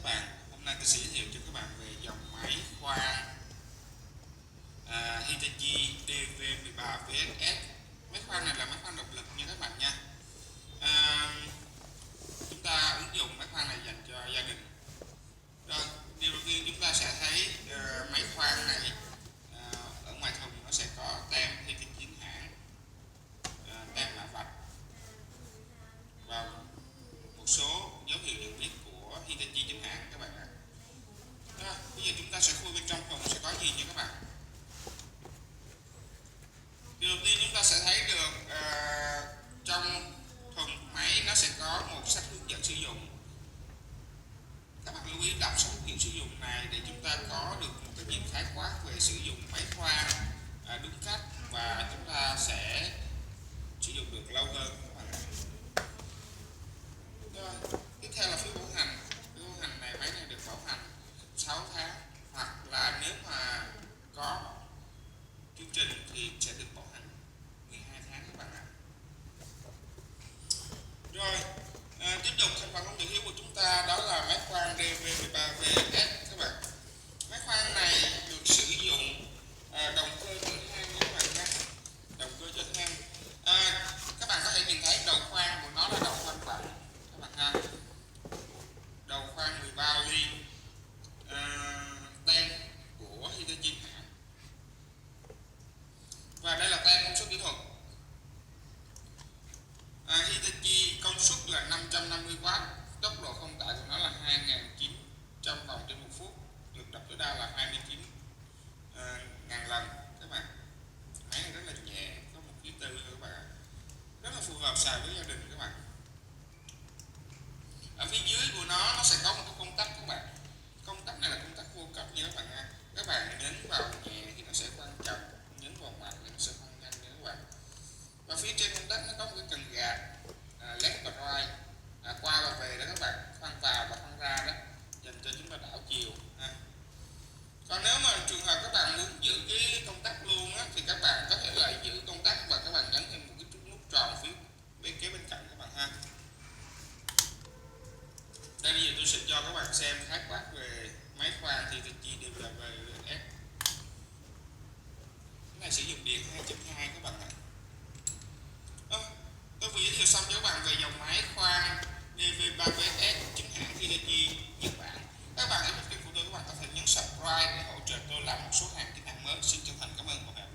các bạn. Hôm nay tôi sẽ giới thiệu cho các bạn về dòng máy khoan Hitachi DV13 VSS. Máy khoan này là máy khoan độc lực nha các bạn nha. Chúng ta ứng dụng máy khoan này dành cho gia đình. Rồi, điều đầu tiên chúng ta sẽ thấy máy khoan này ở ngoài thùng nó sẽ có tem Hitachi hãng, tem mạ vạch và một số dấu hiệu nhận biết của Hitachi chính hãng các bạn ạ. Bây giờ chúng ta sẽ khui bên trong thùng sẽ có gì nha các bạn. Điều đầu tiên chúng ta sẽ thấy được trong thùng máy nó sẽ có một sách hướng dẫn sử dụng. Các bạn lưu ý đọc sách hướng dẫn sử dụng này để chúng ta có được một cái nhìn khái quát về sử dụng máy khoan đúng cách và chúng ta sẽ sử dụng được lâu hơn các bạn ạ. Rồi, tiếp theo là phiếu bảo hành. Phiếu bảo hành này máy này được bảo hành 6 tháng hoặc là nếu mà có chương trình thì sẽ được bảo hành 12 tháng các bạn ạ. Rồi, tiếp tục thành phần không thể thiếu của chúng ta đó là máy khoan DV13 VSS các bạn. Máy khoan này được sử dụng động cơ chở than các bạn nha. Động cơ chở than. Các bạn có thể nhìn thấy đầu khoan của nó là đầu khoan vặn các bạn ha. Đầu khoan 13 ly, tem của Hitachi hãng. Và đây là tem công suất kỹ thuật. Hitachi công suất là 550W, tốc độ không tải của nó là 2.900 vòng trên 1 phút, lực đập tối đa là 29.000 lần các bạn. Máy này rất là nhẹ, có 1,4 kg các bạn, rất là phù hợp xài với gia đình các bạn. Ở phía dưới của nó sẽ có một cái công tắc các bạn. Công tắc này là công tắc vô cấp nha các bạn nha. Các bạn nhấn vào nhẹ thì nó sẽ khoan chậm, nhấn vào mạnh thì nó sẽ khoan nhanh nha các bạn. Và phía trên công tắc nó có một cái cần gạt left và right, qua và về đó các bạn, khoan vào và khoan ra đó, dành cho chúng ta đảo chiều ha. Còn nếu mà trường hợp các bạn muốn giữ cái công tắc luôn á, thì các bạn có thể là giữ công tắc và các bạn nhấn thêm một cái nút tròn phía bên cạnh các bạn ha. Đây bây giờ tôi sẽ cho các bạn xem khái quát về máy khoan Hitachi DV13 VSS. Cái này sử dụng điện 2.2 các bạn ạ. Tôi vừa giới thiệu xong cho các bạn về dòng máy khoan DV13 VSS chính hãng Hitachi Nhật Bản. Các bạn hãy bật kênh của tôi, các bạn có thể nhấn subscribe để hỗ trợ tôi làm một số hàng chính hãng mới. Xin chân thành cảm ơn và hẹn